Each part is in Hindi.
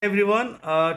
Everyone,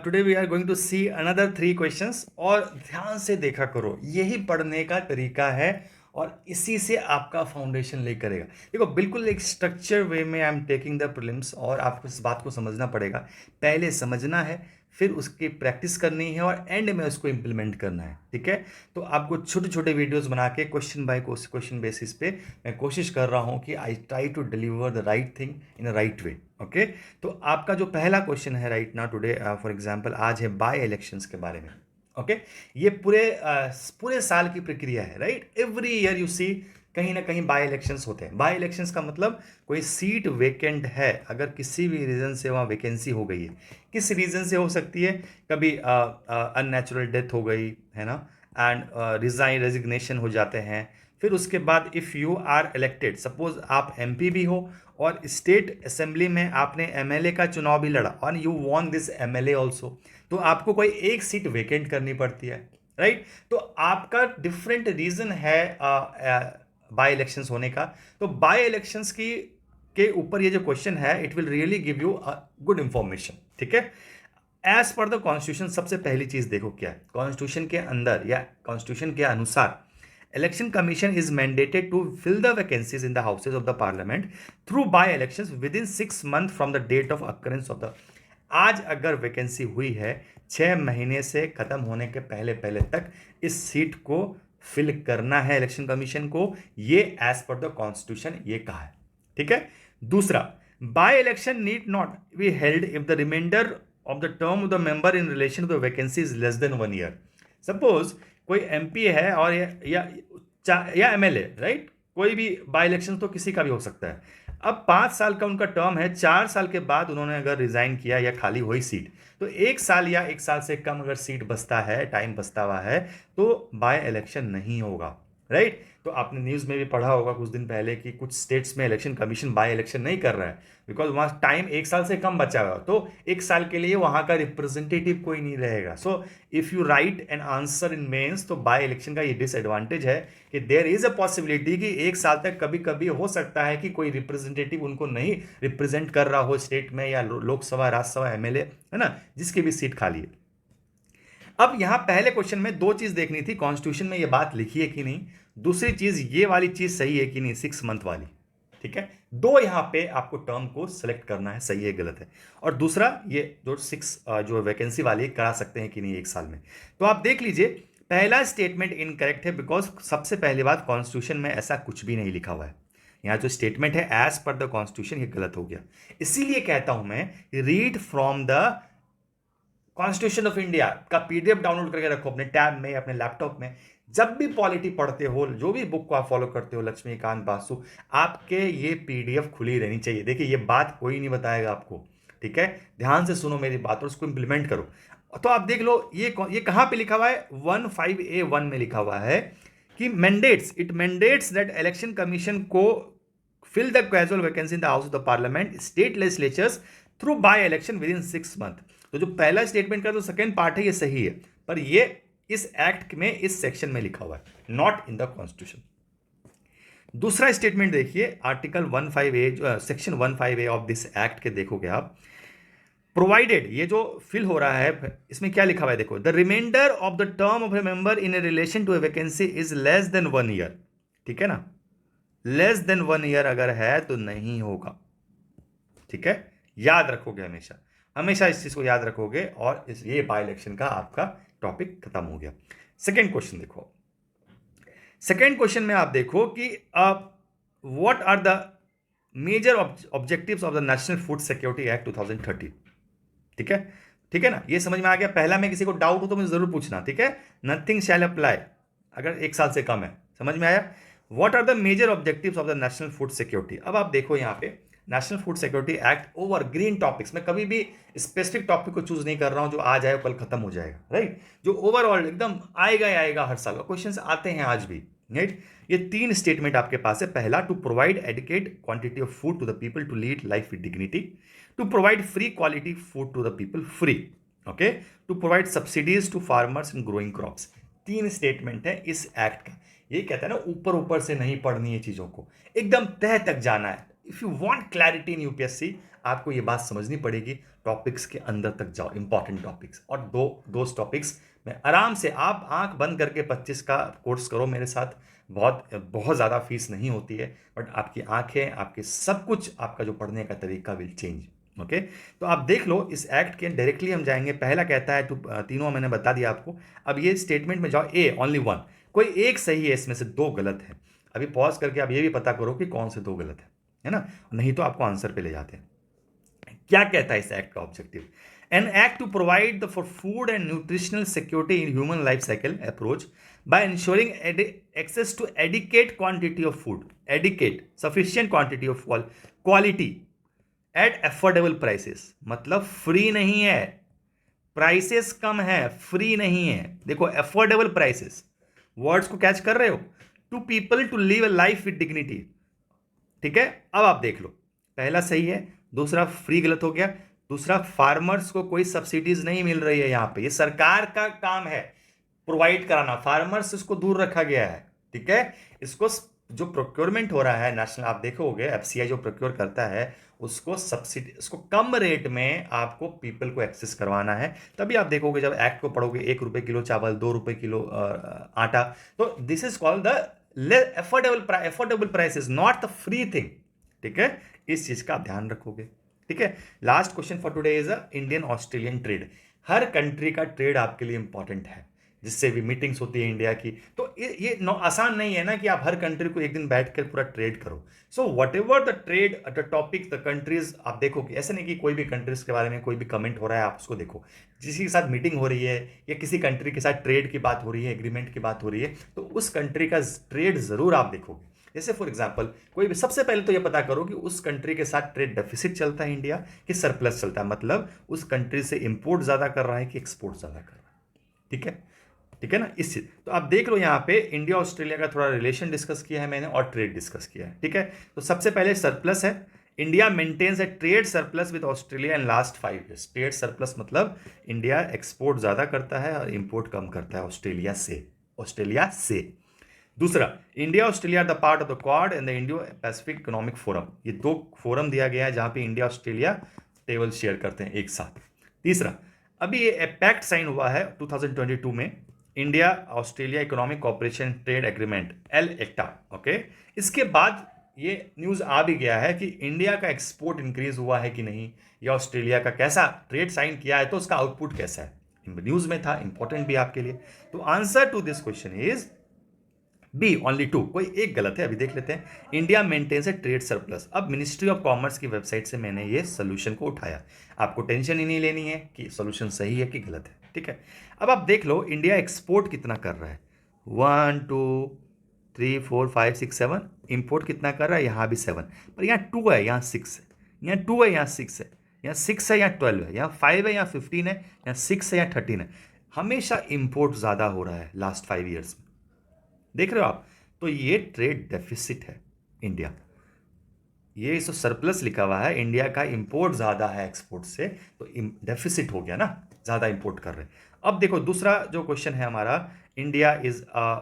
today we are going to see another 3 questions. और ध्यान से देखा करो, यही पढ़ने का तरीका है और इसी से आपका फाउंडेशन ले करेगा। देखो, बिल्कुल एक स्ट्रक्चर वे में I am taking the prelims और आपको इस बात को समझना पड़ेगा। पहले समझना है, फिर उसकी प्रैक्टिस करनी है और एंड में उसको इम्प्लीमेंट करना है। ठीक है, तो आपको छोटे छोटे वीडियोस बना के क्वेश्चन बाय क्वेश्चन बेसिस पे मैं कोशिश कर रहा हूँ कि I try to deliver the right thing in a right way. Okay, तो आपका जो पहला क्वेश्चन है right now today, for example आज है बाय इलेक्शंस के बारे में। ओके, ये पूरे साल की प्रक्रिया है। Right, every year you see कहीं ना कहीं बाय इलेक्शंस होते हैं। बाय इलेक्शंस का मतलब कोई सीट वेकेंट है, अगर किसी भी रीजन से वहाँ वैकेंसी हो गई है। किस रीजन से हो सकती है? कभी अननेचुरल डेथ हो गई है ना, एंड रेजिग्नेशन हो जाते हैं। फिर उसके बाद if you are elected, suppose आप एमपी भी हो और स्टेट असेंबली में आपने एमएलए का चुनाव भी लड़ा और you von this MLA also, तो आपको कोई एक सीट वेकेंट करनी पड़ती है। राइट, तो आपका डिफरेंट रीजन है बाय इलेक्शंस होने का। तो बाय इलेक्शंस की के ऊपर ये जो क्वेश्चन है, it will really give you good information. ठीक है, एज पर द कॉन्स्टिट्यूशन, सबसे पहली चीज देखो क्या है कॉन्स्टिट्यूशन के अंदर या कॉन्स्टिट्यूशन के अनुसार। Election commission is mandated to fill the vacancies in the houses of the parliament through by elections within 6 month from the date of occurrence of the. आज अगर वैकेंसी हुई है, 6 महीने से खत्म होने के पहले पहले तक इस सीट को फिल करना है इलेक्शन कमीशन को। ये एज पर द कॉन्स्टिट्यूशन ये कहा है। ठीक है, दूसरा, by election need not be held if the reminder of the term of the member in relation to the vacancy is less than 1 year. Suppose कोई एमपी है और या एमएलए, राइट, कोई भी बाई इलेक्शन तो किसी का भी हो सकता है। अब 5 साल का उनका टर्म है, 4 साल के बाद उन्होंने अगर रिजाइन किया या खाली हुई सीट, तो 1 साल या 1 साल से कम अगर सीट बचता है, टाइम बचता हुआ है, तो बाय इलेक्शन नहीं होगा। राइट, तो आपने न्यूज़ में भी पढ़ा होगा कुछ दिन पहले कि कुछ स्टेट्स में इलेक्शन कमीशन बाय इलेक्शन नहीं कर रहा है, बिकॉज वहाँ टाइम 1 साल से कम बचा हुआ, तो 1 साल के लिए वहाँ का रिप्रेजेंटेटिव कोई नहीं रहेगा। So if you write an answer in mains, तो बाय इलेक्शन का ये डिसएडवांटेज है कि देयर इज अ पॉसिबिलिटी कि 1 साल तक कभी कभी हो सकता है कि कोई रिप्रेजेंटेटिव उनको नहीं रिप्रेजेंट कर रहा हो स्टेट में, या लोकसभा राज्यसभा एमएलए है ना, जिसकी भी सीट खाली है। अब यहां पहले क्वेश्चन में 2 चीज देखनी थी, कॉन्स्टिट्यूशन में ये बात लिखी है कि नहीं, दूसरी चीज ये वाली चीज सही है कि नहीं, 6 मंथ वाली। ठीक है, दो यहां पे आपको टर्म को सिलेक्ट करना है, सही है गलत है। और दूसरा ये जो जो वैकेंसी वाली करा सकते हैं कि नहीं 1 साल में। तो आप देख लीजिए, पहला स्टेटमेंट इनकरेक्ट है, बिकॉज सबसे पहली बात कॉन्स्टिट्यूशन में ऐसा कुछ भी नहीं लिखा हुआ है। यहाँ जो स्टेटमेंट है एज पर द कॉन्स्टिट्यूशन, ये गलत हो गया। इसीलिए कहता हूं मैं, read from the constitution of India का पीडीएफ डाउनलोड करके रखो अपने टैब में, अपने लैपटॉप में। जब भी पॉलिटी पढ़ते हो, जो भी बुक को आप फॉलो करते हो, लक्ष्मीकांत बासु, आपके ये पीडीएफ खुली रहनी चाहिए। देखिए, ये बात कोई नहीं बताएगा आपको। ठीक है, ध्यान से सुनो मेरी बात और उसको इंप्लीमेंट करो। तो आप देख लो, ये कहां पे लिखा हुआ है, 15A1 में लिखा हुआ है कि मैंडेट्स दैट इलेक्शन कमीशन को fill the casual vacancy in the house of the parliament state legislatures through by election within 6 month। तो जो पहला स्टेटमेंट का जो सेकेंड पार्ट है ये सही है, पर ये इस एक्ट में इस सेक्शन में लिखा हुआ है, नॉट इन द कॉन्स्टिट्यूशन। दूसरा स्टेटमेंट देखिए, article 15A, section 15A of this act के देखोगे आप, प्रोवाइडेड, ये जो फिल हो रहा है इसमें क्या लिखा हुआ है देखो, the reminder of the term of a member in relation to a vacancy is less than 1 year. ठीक है ना, लेस देन 1 ईयर अगर है तो नहीं होगा। ठीक है, याद रखोगे, हमेशा हमेशा इस चीज को याद रखोगे, और ये बाय इलेक्शन का आपका टॉपिक खत्म हो गया। सेकेंड क्वेश्चन देखो, सेकेंड क्वेश्चन में आप देखो कि what are the major objectives of the national food security act 2013। ठीक है, ठीक है ना, ये समझ में आ गया। पहला में किसी को डाउट हो तो मुझे जरूर पूछना। ठीक है, नथिंग शैल अप्लाई अगर 1 साल से कम है, समझ में आया। What are the major objectives of the national food security. अब आप देखो यहाँ पे national food security act over green topics, मैं कभी भी स्पेसिफिक टॉपिक को चूज नहीं कर रहा हूं जो आज आए कल खत्म हो जाएगा। राइट, जो ओवरऑल एकदम आएगा ही आएगा, हर साल क्वेश्चंस आते हैं आज भी। राइट, ये 3 स्टेटमेंट आपके पास है। पहला, to provide adequate quantity of food to the people to lead life with dignity, to provide free quality food to the people free, okay, to provide subsidies to farmers in growing crops. 3 statement है इस एक्ट का। ये कहता है ना, ऊपर ऊपर से नहीं पढ़नी है चीजों को, एकदम तह तक जाना है। If you want clarity in UPSC, आपको ये बात समझनी पड़ेगी, टॉपिक्स के अंदर तक जाओ, इंपॉर्टेंट टॉपिक्स, और दो टॉपिक्स में आराम से आप आंख बंद करके 25 का कोर्स करो मेरे साथ। बहुत बहुत ज़्यादा फीस नहीं होती है, बट आपकी आंखें, आपके सब कुछ, आपका जो पढ़ने का तरीका विल चेंज। ओके, तो आप देख लो इस एक्ट के डायरेक्टली हम जाएंगे। पहला कहता है, तो तीनों मैंने बता दिया आपको। अब ये स्टेटमेंट में जाओ, ए ओनली वन, कोई एक सही है, इसमें से दो गलत है। अभी पॉज करके आप ये भी पता करो कि कौन से दो गलत है ना, नहीं तो आपको आंसर पे ले जाते हैं। क्या कहता है इस एक्ट का objective? An act to provide for food and nutritional security in human life cycle approach by ensuring access to adequate quantity of food, adequate sufficient quantity of quality at affordable prices. मतलब फ्री नहीं है, प्राइसेस कम है, फ्री नहीं है। देखो अफोर्डेबल प्राइसेस, वर्ड्स को कैच कर रहे हो? To people to live a life with dignity. ठीक है, अब आप देख लो, पहला सही है, दूसरा फ्री गलत हो गया। दूसरा, फार्मर्स को कोई सब्सिडीज नहीं मिल रही है यहां पे, ये सरकार का काम है प्रोवाइड कराना, फार्मर्स इसको दूर रखा गया है। ठीक है, इसको जो प्रोक्योरमेंट हो रहा है नेशनल, आप देखोगे एफसीआई जो प्रोक्योर करता है, उसको सब्सिडी, उसको कम रेट में आपको पीपल को एक्सेस करवाना है। तभी आप देखोगे जब एक्ट को पढ़ोगे, 1 रुपए किलो चावल, 2 रुपए किलो आटा, तो this is called the affordable price is not the free thing. ठीक है, इस चीज का आप ध्यान रखोगे। ठीक है, last question for today is Indian Australian trade. Her country का ट्रेड आपके लिए इंपॉर्टेंट है, जिससे भी मीटिंग्स होती है इंडिया की, तो ये आसान नहीं है ना कि आप हर कंट्री को एक दिन बैठ कर पूरा ट्रेड करो। So what ever the trade the topic the countries, आप देखोगे ऐसे नहीं कि कोई भी कंट्रीज के बारे में कोई भी कमेंट हो रहा है आप उसको देखो, किसी के साथ मीटिंग हो रही है या किसी कंट्री के साथ ट्रेड की बात हो रही है, एग्रीमेंट की बात हो रही है, तो उस कंट्री का ट्रेड जरूर आप देखोगे। जैसे फॉर एग्जांपल, कोई भी, सबसे पहले तो ये पता करो कि उस कंट्री के साथ ट्रेड डेफिसिट चलता है इंडिया कि सरप्लस चलता है, मतलब उस कंट्री से इंपोर्ट ज्यादा कर रहा है कि एक्सपोर्ट ज्यादा कर रहा है। ठीक है, ठीक है ना, इस चीज, तो आप देख लो यहाँ पे इंडिया ऑस्ट्रेलिया का थोड़ा रिलेशन डिस्कस किया है मैंने और ट्रेड डिस्कस किया है। ठीक है, तो सबसे पहले सरप्लस है, India maintains a trade surplus with Australia in last 5 years. Trade surplus मतलब इंडिया एक्सपोर्ट ज्यादा करता है और इंपोर्ट कम करता है ऑस्ट्रेलिया से। दूसरा, India Australia are the part of the Quad and the Indo Pacific economic forum. ये 2 फोरम दिया गया है जहां पे इंडिया ऑस्ट्रेलिया टेबल शेयर करते हैं एक साथ। तीसरा, अभी ये पैक्ट साइन हुआ है 2022 में, India Australia economic cooperation trade agreement, L ECTA. Okay, इसके बाद ये न्यूज आ भी गया है कि इंडिया का एक्सपोर्ट इंक्रीज हुआ है कि नहीं, या ऑस्ट्रेलिया का कैसा ट्रेड साइन किया है तो उसका आउटपुट कैसा है, न्यूज में था, इंपॉर्टेंट भी आपके लिए। तो answer to this question is B only 2, कोई एक गलत है। अभी देख लेते हैं, India maintains a trade surplus. अब मिनिस्ट्री ऑफ कॉमर्स की वेबसाइट से मैंने ये सोल्यूशन को उठाया, आपको टेंशन ही नहीं लेनी है कि सोल्यूशन सही है कि गलत है। ठीक है, अब आप देख लो इंडिया एक्सपोर्ट कितना कर रहा है, 1 2 3 4 5 6 7, इंपोर्ट कितना कर रहा है, यहाँ भी 7, पर यहाँ 2 है, यहाँ 6 है, यहाँ 2 है, यहाँ 6 है, यहाँ 6 है, यहाँ 12 है, यहाँ 5 है, यहाँ 15 है, यहाँ 6 है, यहाँ 13 है। हमेशा इंपोर्ट ज़्यादा हो रहा है लास्ट 5 ईयर्स में, देख रहे हो आप, तो ये ट्रेड डेफिसिट है इंडिया, ये इस सरप्लस लिखा हुआ है, इंडिया का इंपोर्ट ज्यादा है एक्सपोर्ट से, तो डेफिसिट हो गया ना, ज्यादा इंपोर्ट कर रहे हैं। अब देखो दूसरा जो क्वेश्चन है हमारा, India is a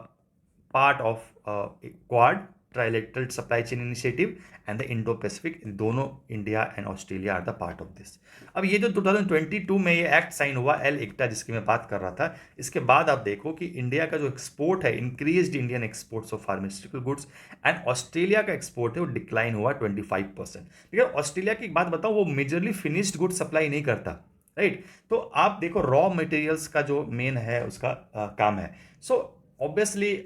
part of Quad trilateral supply chain initiative and the Indo Pacific, दोनों India and Australia are the part of this. अब ये जो 2022 में ये एक्ट साइन हुआ, एल एक्टा, जिसकी मैं बात कर रहा था, इसके बाद आप देखो कि इंडिया का जो एक्सपोर्ट है, increased Indian exports of pharmaceutical goods, and Australia का एक्सपोर्ट है वो डिक्लाइन हुआ 25%। ठीक है, ऑस्ट्रेलिया की एक बात बताओ, वो मेजरली फिनिश्ड गुड सप्लाई नहीं करता, राइट। तो आप देखो रॉ मटेरियल्स का जो मेन है उसका काम है, सो ऑब्वियसली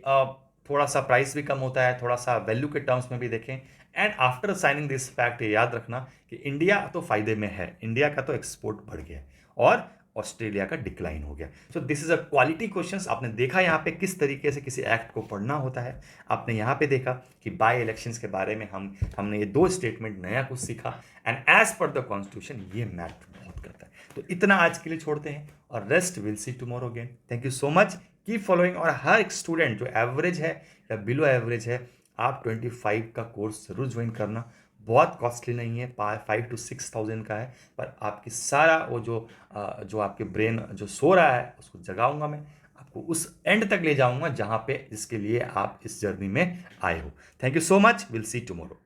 थोड़ा सा प्राइस भी कम होता है, थोड़ा सा वैल्यू के टर्म्स में भी देखें। And after signing this fact ये याद रखना कि इंडिया तो फायदे में है, इंडिया का तो एक्सपोर्ट बढ़ गया और ऑस्ट्रेलिया का डिक्लाइन हो गया। So this is a quality questions. आपने देखा यहाँ पे किस तरीके से किसी एक्ट को पढ़ना होता है, आपने यहाँ पे देखा कि बाय इलेक्शंस के बारे में हमने ये 2 स्टेटमेंट नया कुछ सीखा, and as per the constitution ये मैटर बहुत करता है। तो इतना आज के लिए छोड़ते हैं और rest will see tomorrow again. Thank you so much, keep following. और हर एक स्टूडेंट जो एवरेज है या बिलो एवरेज है, आप 25 का कोर्स जरूर ज्वाइन करना, बहुत कॉस्टली नहीं है, 5 to 6,000 का है, पर आपकी सारा वो जो आपके ब्रेन जो सो रहा है उसको जगाऊंगा मैं, आपको उस एंड तक ले जाऊंगा जहां पे जिसके लिए आप इस जर्नी में आए हो। Thank you so much, will see tomorrow.